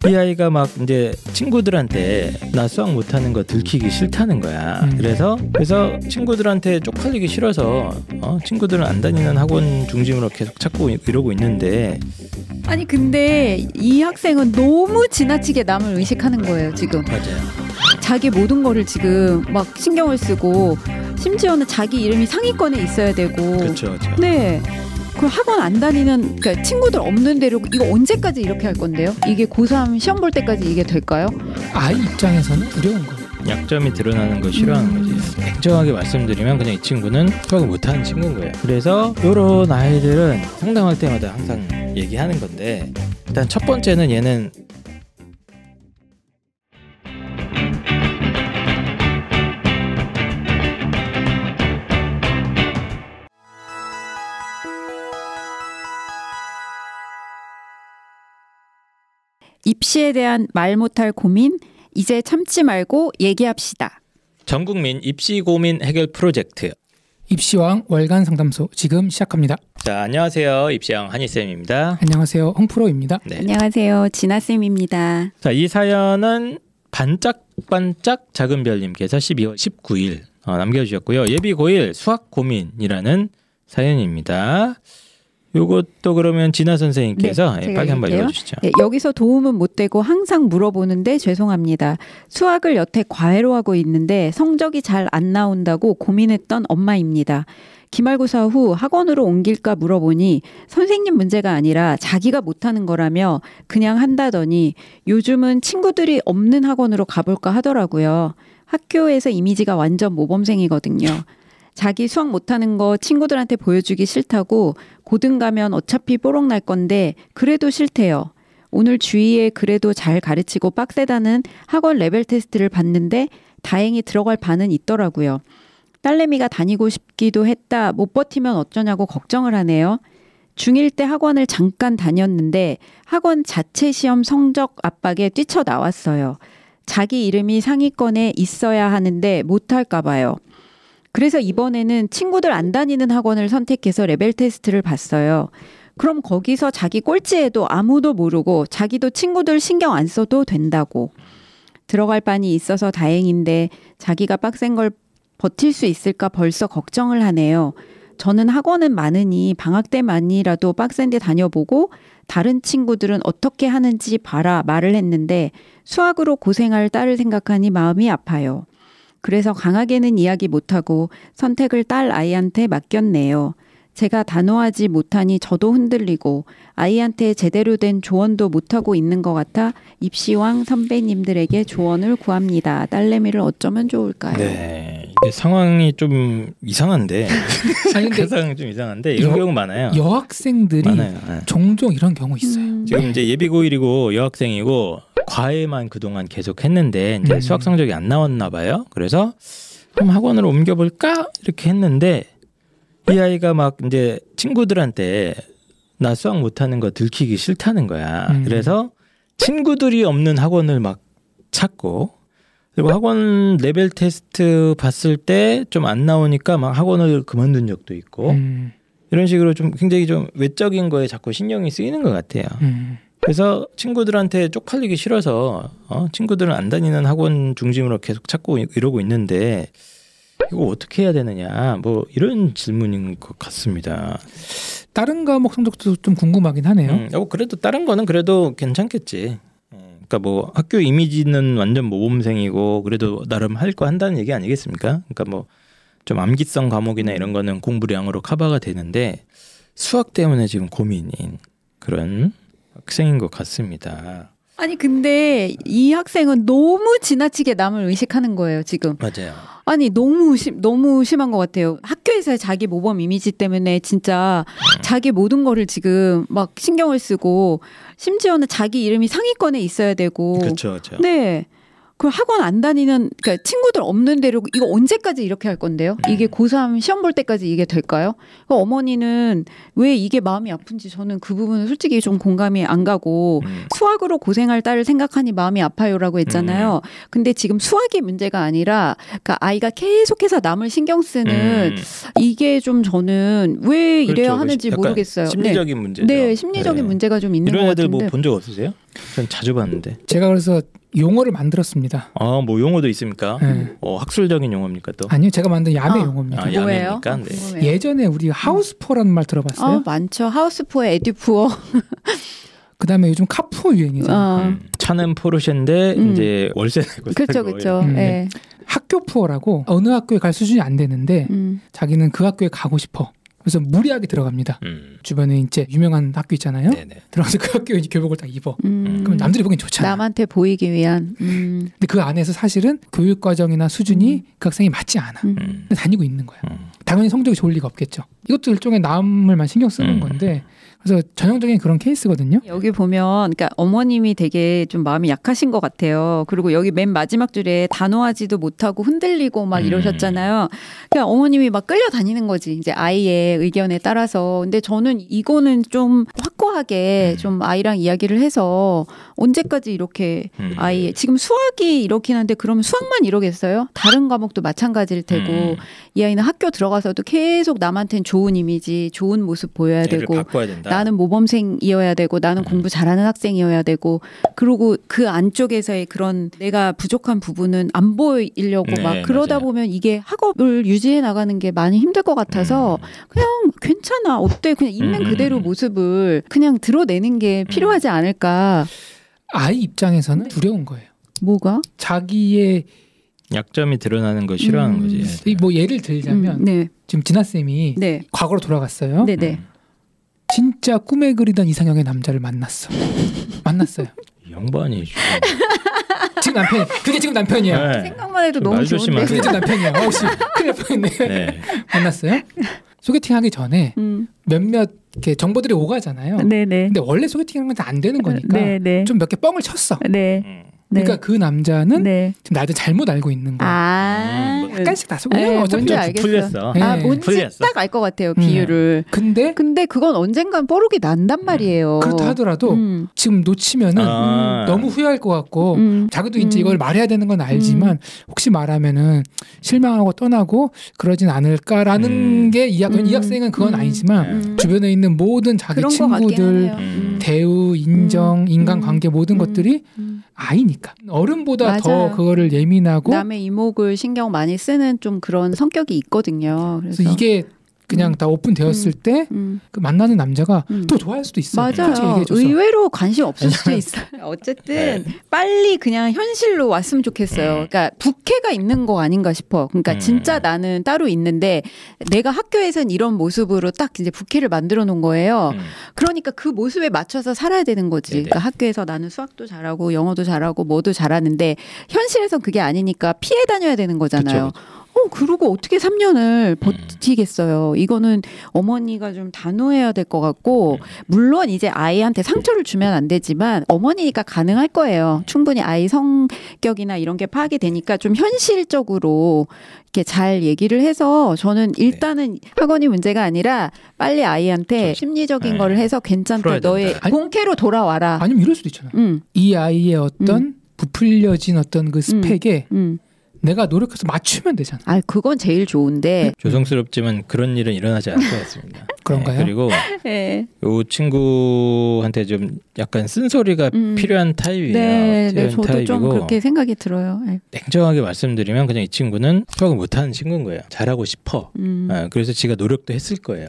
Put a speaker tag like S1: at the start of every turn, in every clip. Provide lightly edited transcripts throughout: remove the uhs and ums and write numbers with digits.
S1: 이 아이가 막 이제 친구들한테 나 수학 못하는 거 들키기 싫다는 거야. 그래서 친구들한테 쪽팔리기 싫어서 친구들은 안 다니는 학원 중심으로 계속 찾고 이러고 있는데,
S2: 아니 근데 이 학생은 너무 지나치게 남을 의식하는 거예요 지금.
S1: 맞아요.
S2: 자기 모든 거를 지금 막 신경을 쓰고, 심지어는 자기 이름이 상위권에 있어야 되고.
S1: 그렇죠.
S2: 네. 그 학원 안 다니는, 그러니까 친구들 없는 데로, 이거 언제까지 이렇게 할 건데요? 이게 고3 시험 볼 때까지 이게 될까요?
S3: 아이 입장에서는 두려운 거예요.
S1: 약점이 드러나는 걸 싫어하는 거지. 냉정하게 말씀드리면 그냥 이 친구는 수학을 못하는 친구인 거예요. 그래서 이런 아이들은 상담할 때마다 항상 얘기하는 건데, 일단 첫 번째는 얘는
S2: 입시에 대한 말 못할 고민, 이제 참지 말고 얘기합시다.
S1: 전국민 입시 고민 해결 프로젝트
S3: 입시왕 월간 상담소 지금 시작합니다.
S1: 자, 안녕하세요. 입시왕 한희쌤입니다.
S3: 안녕하세요. 홍프로입니다.
S1: 네.
S2: 안녕하세요. 진아쌤입니다.
S1: 자, 이 사연은 반짝반짝 작은별님께서 12월 19일 남겨주셨고요. 예비 고1 수학 고민이라는 사연입니다. 요것도 그러면 진아 선생님께서 빨리 한번 읽어주시죠.
S2: 네, 여기서 도움은 못 되고 항상 물어보는데 죄송합니다. 수학을 여태 과외로 하고 있는데 성적이 잘 안 나온다고 고민했던 엄마입니다. 기말고사 후 학원으로 옮길까 물어보니 선생님 문제가 아니라 자기가 못하는 거라며 그냥 한다더니 요즘은 친구들이 없는 학원으로 가볼까 하더라고요. 학교에서 이미지가 완전 모범생이거든요. 자기 수학 못하는 거 친구들한테 보여주기 싫다고 고등 가면 어차피 뽀록 날 건데 그래도 싫대요. 오늘 주위에 그래도 잘 가르치고 빡세다는 학원 레벨 테스트를 봤는데 다행히 들어갈 반은 있더라고요. 딸내미가 다니고 싶기도 했다. 못 버티면 어쩌냐고 걱정을 하네요. 중1 때 학원을 잠깐 다녔는데 학원 자체 시험 성적 압박에 뛰쳐나왔어요. 자기 이름이 상위권에 있어야 하는데 못할까 봐요. 그래서 이번에는 친구들 안 다니는 학원을 선택해서 레벨 테스트를 봤어요. 그럼 거기서 자기 꼴찌해도 아무도 모르고 자기도 친구들 신경 안 써도 된다고. 들어갈 반이 있어서 다행인데 자기가 빡센 걸 버틸 수 있을까 벌써 걱정을 하네요. 저는 학원은 많으니 방학 때만이라도 빡센데 다녀보고 다른 친구들은 어떻게 하는지 봐라 말을 했는데 수학으로 고생할 딸을 생각하니 마음이 아파요. 그래서 강하게는 이야기 못하고 선택을 딸 아이한테 맡겼네요. 제가 단호하지 못하니 저도 흔들리고 아이한테 제대로 된 조언도 못하고 있는 것 같아 입시왕 선배님들에게 조언을 구합니다. 딸내미를 어쩌면 좋을까요?
S1: 네, 이게 상황이 좀 이상한데
S3: 아니, 근데
S1: 상황이 좀 이상한데 이런 경우 많아요.
S3: 여학생들이
S1: 많아요. 네.
S3: 종종 이런 경우 있어요.
S1: 지금 이제 예비 고1이고 여학생이고 과외만 그동안 계속 했는데 이제 수학 성적이 안 나왔나 봐요. 그래서 그럼 학원으로 옮겨볼까 이렇게 했는데 이 아이가 막 이제 친구들한테 나 수학 못하는 거 들키기 싫다는 거야. 그래서 친구들이 없는 학원을 막 찾고, 그리고 학원 레벨 테스트 봤을 때 좀 안 나오니까 막 학원을 그만둔 적도 있고 이런 식으로 좀 굉장히 좀 외적인 거에 자꾸 신경이 쓰이는 것 같아요. 그래서 친구들한테 쪽팔리기 싫어서 친구들은 안 다니는 학원 중심으로 계속 찾고 이러고 있는데 이거 어떻게 해야 되느냐 뭐 이런 질문인 것 같습니다.
S3: 다른 과목 성적도 좀 궁금하긴 하네요.
S1: 그래도 다른 거는 그래도 괜찮겠지. 그러니까 뭐 학교 이미지는 완전 모범생이고 그래도 나름 할 거 한다는 얘기 아니겠습니까? 그러니까 뭐 좀 암기성 과목이나 이런 거는 공부량으로 커버가 되는데 수학 때문에 지금 고민인 그런 학생인 것 같습니다.
S2: 아니 근데 이 학생은 너무 지나치게 남을 의식하는 거예요 지금.
S1: 맞아요.
S2: 아니 너무 심한 것 같아요. 학교에서의 자기 모범 이미지 때문에 진짜 자기 모든 거를 지금 막 신경을 쓰고, 심지어는 자기 이름이 상위권에 있어야 되고.
S1: 그렇죠.
S2: 네. 그 학원 안 다니는, 그러니까 친구들 없는 데로 이거 언제까지 이렇게 할 건데요? 이게 고3 시험 볼 때까지 이게 될까요? 어머니는 왜 이게 마음이 아픈지 저는 그 부분은 솔직히 좀 공감이 안 가고 수학으로 고생할 딸을 생각하니 마음이 아파요라고 했잖아요. 근데 지금 수학이 문제가 아니라 그러니까 아이가 계속해서 남을 신경 쓰는 이게 좀 저는 왜 이래야
S1: 그렇죠.
S2: 하는지 모르겠어요.
S1: 심리적인 문제죠.
S2: 네, 심리적인 문제가 좀 있는 것
S1: 이런
S2: 같은데.
S1: 애들 뭐 본 적 없으세요? 전 자주 봤는데.
S3: 제가 그래서 용어를 만들었습니다.
S1: 뭐 용어도 있습니까?
S3: 네.
S1: 학술적인 용어입니까 또?
S3: 아니요, 제가 만든 야매 용어입니다.
S2: 뭐예요?
S1: 야매입니까? 네.
S2: 궁금해요.
S3: 예전에 우리 하우스푸어라는 말 들어봤어요?
S2: 많죠. 하우스푸어, 에듀푸어.
S3: 그다음에 요즘 카푸어 유행이잖아요.
S1: 차는 포르쉐인데 이제 월세 내고
S2: 그렇죠, 그렇죠. 네.
S3: 학교푸어라고 어느 학교에 갈 수준이 안 되는데 자기는 그 학교에 가고 싶어. 그래서 무리하게 들어갑니다. 주변에 이제 유명한 학교 있잖아요.
S1: 네네.
S3: 들어가서 그 학교에 교복을 딱 입어. 그럼 남들이 보기엔 좋잖아.
S2: 남한테 보이기 위한.
S3: 근데 그 안에서 사실은 교육 과정이나 수준이 그 학생이 맞지 않아. 근데 다니고 있는 거야. 당연히 성적이 좋을 리가 없겠죠. 이것도 일종의 남을만 신경 쓰는 건데 그래서 전형적인 그런 케이스거든요.
S2: 여기 보면 그러니까 어머님이 되게 좀 마음이 약하신 것 같아요. 그리고 여기 맨 마지막 줄에 단호하지도 못하고 흔들리고 막 이러셨잖아요. 그러니까 어머님이 막 끌려다니는 거지. 이제 아이의 의견에 따라서. 근데 저는 이거는 좀 확고하게 좀 아이랑 이야기를 해서 언제까지 이렇게 아이 지금 수학이 이렇긴 한데 그러면 수학만 이러겠어요? 다른 과목도 마찬가지일 테고 이 아이는 학교 들어가서도 계속 남한테는 좋은 이미지, 좋은 모습 보여야 되고
S1: 바꿔야 된다.
S2: 나는 모범생이어야 되고 나는 공부 잘하는 학생이어야 되고 그리고 그 안쪽에서의 그런 내가 부족한 부분은 안 보이려고 막 그러다
S1: 맞아요.
S2: 보면 이게 학업을 유지해 나가는 게 많이 힘들 것 같아서 그냥 괜찮아 어때 그냥 있는 그대로 모습을 그냥 드러내는 게 필요하지 않을까.
S3: 아이 입장에서는 두려운 거예요.
S2: 뭐가?
S3: 자기의
S1: 약점이 드러나는 거 싫어하는 거지.
S3: 뭐 예를 들자면
S2: 네.
S3: 지금 진아 쌤이
S2: 네.
S3: 과거로 돌아갔어요.
S2: 네네.
S3: 진짜 꿈에 그리던 이상형의 남자를 만났어요.
S1: 이 양반이
S3: 지금 남편 그게 지금 남편이야.
S1: 네.
S2: 생각만 해도 너무
S1: 말
S2: 좋은데.
S1: 조심하세요.
S3: 그게 지금 남편이야. 혹시 큰일 날 뻔했네.
S1: 네.
S3: 만났어요. 소개팅하기 전에 몇몇 이렇게 정보들이 오가잖아요.
S2: 네네.
S3: 근데 원래 소개팅하는 건 안 되는 거니까
S2: 네네.
S3: 좀 몇 개 뻥을 쳤어.
S2: 네.
S3: 그러니까 그 남자는
S2: 네.
S3: 지금 나를 잘못 알고 있는 거야.
S2: 네,
S3: 약간씩 다 속여요. 어차피
S2: 뭔지
S3: 좀
S2: 알겠어.
S1: 풀렸어.
S3: 네.
S2: 뭔지
S1: 풀렸어.
S2: 딱 알 것 같아요. 비유를.
S3: 근데
S2: 근데 그건 언젠간 뽀록이 난단 말이에요.
S3: 그렇다 하더라도 지금 놓치면은 너무 후회할 것 같고 자기도 이제 이걸 말해야 되는 건 알지만 혹시 말하면은 실망하고 떠나고 그러진 않을까라는 게 이 학생은 그건 아니지만 주변에 있는 모든 자기
S2: 그런 것 같긴
S3: 친구들
S2: 하네요.
S3: 대우, 인정, 인간관계 모든 것들이 아이니까 어른보다
S2: 맞아요.
S3: 더 그거를 예민하고
S2: 남의 이목을 신경 많이 쓰는 좀 그런 성격이 있거든요.
S3: 그래서 이게 그냥 다 오픈되었을 때 그 만나는 남자가 더 좋아할 수도 있어요. 솔직히
S2: 맞아요.
S3: 얘기해줘서.
S2: 의외로 관심 없을 수도 있어요. 어쨌든 빨리 그냥 현실로 왔으면 좋겠어요. 그러니까 부캐가 있는 거 아닌가 싶어. 그러니까 진짜 나는 따로 있는데 내가 학교에선 이런 모습으로 딱 이제 부캐를 만들어 놓은 거예요. 그러니까 그 모습에 맞춰서 살아야 되는 거지.
S1: 네네.
S2: 그러니까 학교에서 나는 수학도 잘하고 영어도 잘하고 뭐도 잘하는데 현실에선 그게 아니니까 피해 다녀야 되는 거잖아요.
S1: 그쵸.
S2: 그러고 어떻게 3년을 버티겠어요. 이거는 어머니가 좀 단호해야 될 것 같고 물론 이제 아이한테 상처를 주면 안 되지만 어머니니까 가능할 거예요. 충분히 아이 성격이나 이런 게 파악이 되니까 좀 현실적으로 이렇게 잘 얘기를 해서 저는 일단은 학원이 문제가 아니라 빨리 아이한테 심리적인 거를 해서 괜찮다.
S1: 풀어야
S2: 너의
S1: 된다.
S2: 본캐로 돌아와라.
S3: 아니면 이럴 수도 있잖아요. 이 아이의 어떤 부풀려진 어떤 그 스펙에 내가 노력해서 맞추면 되잖아.
S2: 그건 제일 좋은데.
S1: 조성스럽지만 그런 일은 일어나지 않을 것 같습니다.
S3: 그런가요?
S1: 네, 그리고
S2: 네.
S1: 이 친구한테 좀 약간 쓴소리가 필요한 타입이에요.
S2: 네,
S1: 필요한
S2: 저도
S1: 타입이고
S2: 좀 그렇게 생각이 들어요. 네.
S1: 냉정하게 말씀드리면 그냥 이 친구는 수학을 못하는 친구인 거예요. 잘하고 싶어. 그래서 지가 노력도 했을 거예요.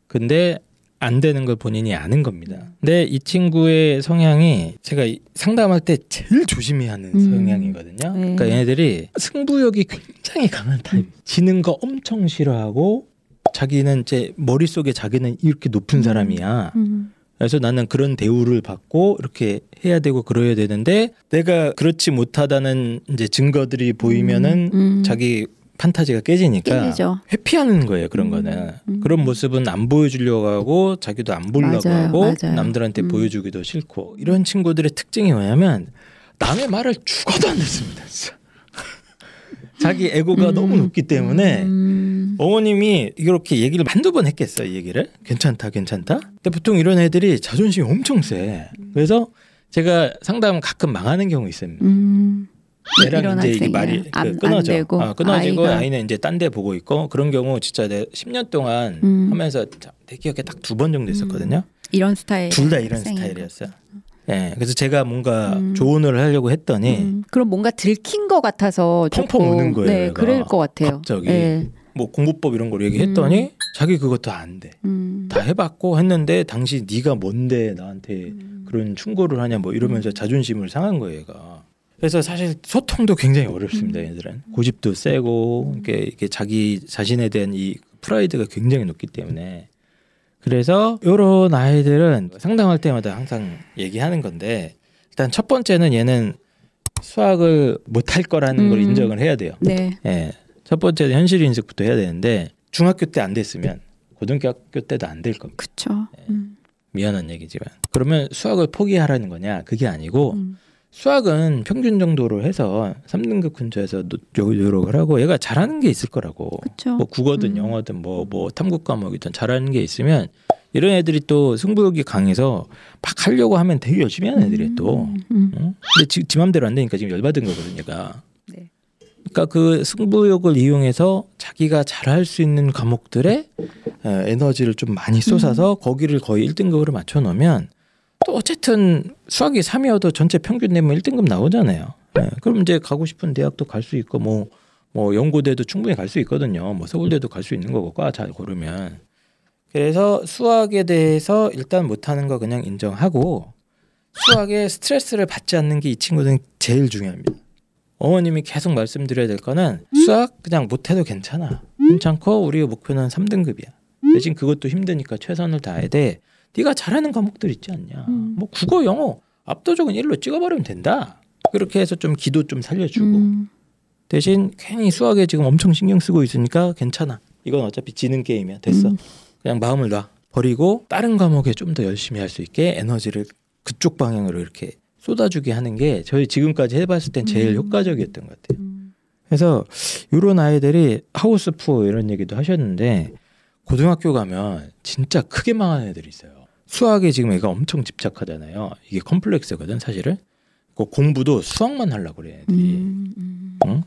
S1: 근데 안 되는 걸 본인이 아는 겁니다. 근데 이 친구의 성향이 제가 상담할 때 제일 조심히 하는 성향이거든요.
S2: 네.
S1: 그러니까 얘네들이 승부욕이 굉장히 강한 타입. 지는 거 엄청 싫어하고 자기는 제 머릿속에 자기는 이렇게 높은 사람이야. 그래서 나는 그런 대우를 받고 이렇게 해야 되고 그래야 되는데 내가 그렇지 못하다는 이제 증거들이 보이면은 자기 판타지가 깨지니까
S2: 깨지죠.
S1: 회피하는 거예요. 그런 거는. 그런 모습은 안 보여주려고 하고 자기도 안 보려고
S2: 맞아요,
S1: 하고
S2: 맞아요.
S1: 남들한테 보여주기도 싫고 이런 친구들의 특징이 뭐냐면 남의 말을 죽어도 안 듣습니다. 진짜. 자기 에고가 너무 높기 때문에 어머님이 이렇게 얘기를 한두 번 했겠어요. 이 얘기를. 괜찮다. 근데 보통 이런 애들이 자존심이 엄청 세. 그래서 제가 상담 가끔 망하는 경우 있습니다. 얘랑 이제 이게 말이 끊어져. 끊어지고
S2: 아이가.
S1: 아이는 이제 딴 데 보고 있고 그런 경우 진짜 내가 10년 동안 하면서 내 기억에 딱 2번 정도 있었거든요.
S2: 이런 스타일.
S1: 둘 다 이런
S2: 학생이고.
S1: 스타일이었어요. 네, 그래서 제가 뭔가 조언을 하려고 했더니
S2: 그럼 뭔가 들킨 것 같아서
S1: 펑펑 우는 거예요.
S2: 네, 그럴 것 같아요.
S1: 갑자기
S2: 네.
S1: 뭐 공부법 이런 걸 얘기했더니 자기 그것도 안 돼. 다 해봤고 했는데 당신 네가 뭔데 나한테 그런 충고를 하냐 뭐 이러면서 자존심을 상한 거예요, 얘가. 그래서 사실 소통도 굉장히 어렵습니다, 얘들은. 고집도 세고 이게 자기 자신에 대한 이 프라이드가 굉장히 높기 때문에. 그래서 이런 아이들은 상담할 때마다 항상 얘기하는 건데 일단 첫 번째는 얘는 수학을 못할 거라는 걸 인정을 해야 돼요.
S2: 네.
S1: 예. 첫 번째는 현실 인식부터 해야 되는데 중학교 때 안 됐으면 고등학교 때도 안 될 겁니다.
S2: 그렇죠.
S1: 예. 미안한 얘기지만 그러면 수학을 포기하라는 거냐? 그게 아니고 수학은 평균 정도로 해서 3등급 근처에서 노력을 하고 얘가 잘하는 게 있을 거라고.
S2: 그쵸.
S1: 뭐 국어든 영어든 뭐 탐구 과목이든 잘하는 게 있으면 이런 애들이 또 승부욕이 강해서 막 하려고 하면 되게 열심히 하는 애들이 또. 근데 지 맘대로 안 되니까 지금 열받은 거거든 얘가.
S2: 네.
S1: 그러니까 그 승부욕을 이용해서 자기가 잘할 수 있는 과목들에 에너지를 좀 많이 쏟아서 거기를 거의 1등급으로 맞춰 놓으면 또 어쨌든 수학이 3이어도 전체 평균 내면 1등급 나오잖아요. 네, 그럼 이제 가고 싶은 대학도 갈 수 있고 뭐 연고대도 충분히 갈 수 있거든요. 뭐 서울대도 갈 수 있는 거고 과 잘 고르면. 그래서 수학에 대해서 일단 못하는 거 그냥 인정하고 수학에 스트레스를 받지 않는 게 이 친구들은 제일 중요합니다. 어머님이 계속 말씀드려야 될 거는 수학 그냥 못해도 괜찮아. 괜찮고 우리 목표는 3등급이야. 대신 그것도 힘드니까 최선을 다해야 돼. 네가 잘하는 과목들 있지 않냐. 뭐 국어, 영어 압도적인 1로 찍어버리면 된다. 그렇게 해서 좀 기도 좀 살려주고 대신 괜히 수학에 지금 엄청 신경 쓰고 있으니까 괜찮아. 이건 어차피 지는 게임이야. 됐어. 그냥 마음을 놔. 버리고 다른 과목에 좀 더 열심히 할 수 있게 에너지를 그쪽 방향으로 이렇게 쏟아주게 하는 게 저희 지금까지 해봤을 땐 제일 효과적이었던 것 같아요. 그래서 이런 아이들이 하우스푸어 이런 얘기도 하셨는데 고등학교 가면 진짜 크게 망하는 애들이 있어요. 수학에 지금 애가 엄청 집착하잖아요. 이게 컴플렉스거든 사실은. 그 공부도 수학만 하려고 그래 애들이.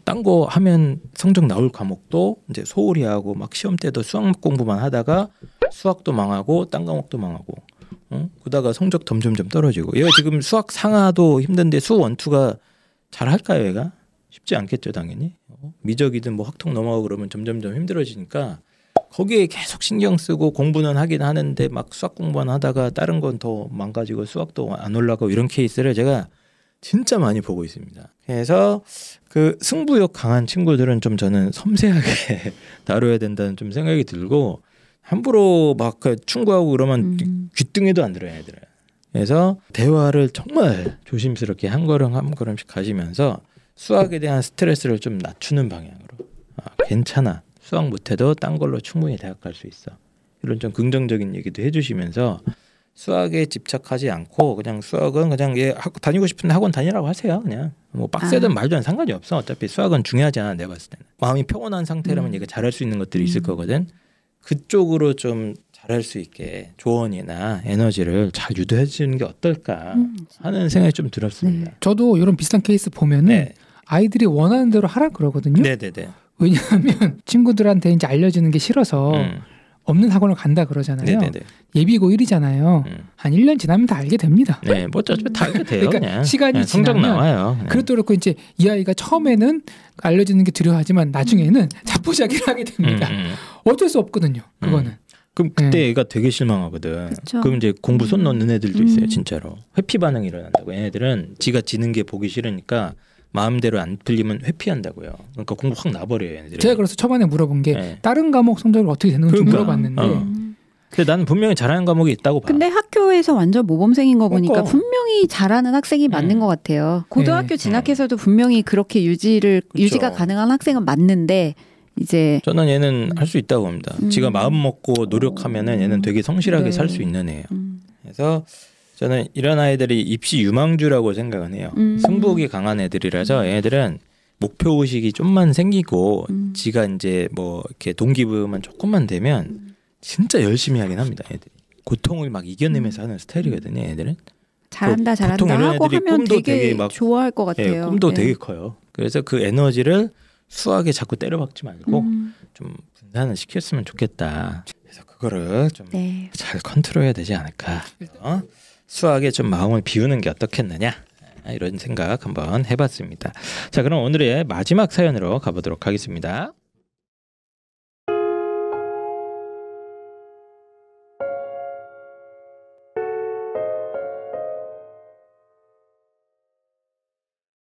S1: 딴 거 하면 성적 나올 과목도 이제 소홀히 하고 막 시험 때도 수학 공부만 하다가 수학도 망하고 딴 과목도 망하고 그러다가 성적 점점점 떨어지고 얘가 지금 수학 상하도 힘든데 수 1, 2가 잘할까요 얘가? 쉽지 않겠죠 당연히. 미적이든 뭐 학통 넘어가고 그러면 점점점 힘들어지니까 거기에 계속 신경 쓰고 공부는 하긴 하는데 막 수학 공부만 하다가 다른 건 더 망가지고 수학도 안 올라가고 이런 케이스를 제가 진짜 많이 보고 있습니다. 그래서 그 승부욕 강한 친구들은 좀 저는 섬세하게 다뤄야 된다는 좀 생각이 들고 함부로 막 충고하고 그러면 귓등에도 안 들어요 애들은. 그래서 대화를 정말 조심스럽게 한 걸음 한 걸음씩 가지면서 수학에 대한 스트레스를 좀 낮추는 방향으로 괜찮아. 수학 못해도 딴 걸로 충분히 대학 갈 수 있어. 이런 좀 긍정적인 얘기도 해주시면서 수학에 집착하지 않고 그냥 수학은 그냥 얘 다니고 싶은데 학원 다니라고 하세요. 그냥 뭐 빡세든 말든 상관이 없어. 어차피 수학은 중요하지 않아 내가 봤을 때는. 마음이 평온한 상태라면 얘가 잘할 수 있는 것들이 있을 거거든. 그쪽으로 좀 잘할 수 있게 조언이나 에너지를 잘 유도해 주는 게 어떨까 하는 생각이 좀 들었습니다.
S3: 네. 저도 이런 비슷한 케이스 보면은
S1: 네.
S3: 아이들이 원하는 대로 하라 그러거든요.
S1: 네네네.
S3: 왜냐하면 친구들한테 이제 알려주는 게 싫어서 없는 학원을 간다 그러잖아요.
S1: 네네네.
S3: 예비고 1이잖아요. 한 1년 지나면 다 알게 됩니다.
S1: 네, 뭐 어차피 다 알게 돼요.
S3: 그러니까
S1: 그냥.
S3: 시간이
S1: 그냥 성적
S3: 지나면
S1: 나와요.
S3: 그것도 그렇고 이제 이 아이가 처음에는 알려주는 게 두려워하지만 나중에는 자포자기를 하게 됩니다. 어쩔 수 없거든요. 그거는.
S1: 그럼 그때 애가 되게 실망하거든.
S2: 그쵸.
S1: 그럼 이제 공부 손 놓는 애들도 있어요. 진짜로. 회피 반응이 일어난다고. 얘네들은 지가 지는 게 보기 싫으니까 마음대로 안 풀리면 회피한다고요. 그러니까 공부 확 놔버려요. 얘네들이.
S3: 제가 그래서 초반에 물어본 게
S1: 네.
S3: 다른 과목 성적이 어떻게 되는지
S1: 그러니까.
S3: 물어봤는데
S1: 근데 나는 분명히 잘하는 과목이 있다고 봐.
S2: 근데 학교에서 완전 모범생인 거 보니까
S1: 그러니까.
S2: 분명히 잘하는 학생이 맞는 것 같아요. 고등학교 진학해서도 분명히 그렇게 유지가 가능한 학생은 맞는데 이제
S1: 저는 얘는 할 수 있다고 봅니다. 지가 마음 먹고 노력하면은 얘는 되게 성실하게
S2: 네.
S1: 살 수 있는 애예요. 그래서 저는 이런 아이들이 입시 유망주라고 생각은 해요. 승부욕이 강한 애들이라서 얘네들은 목표 의식이 좀만 생기고 지가 이제 뭐 이렇게 동기부여만 조금만 되면 진짜 열심히 하긴 합니다. 애들이 고통을 막 이겨내면서 하는 스타일이거든요. 애들은
S2: 잘한다
S1: 보통 이런
S2: 하고
S1: 애들이
S2: 하면
S1: 꿈도
S2: 되게
S1: 막
S2: 좋아할 것 같아요.
S1: 예, 꿈도
S2: 네.
S1: 되게 커요. 그래서 그 에너지를 수학에 자꾸 때려박지 말고 좀 분산을 시켰으면 좋겠다. 그래서 그거를 좀 잘
S2: 네.
S1: 컨트롤해야 되지 않을까. 수학에 좀 마음을 비우는 게 어떻겠느냐 이런 생각 한번 해봤습니다. 자, 그럼 오늘의 마지막 사연으로 가보도록 하겠습니다.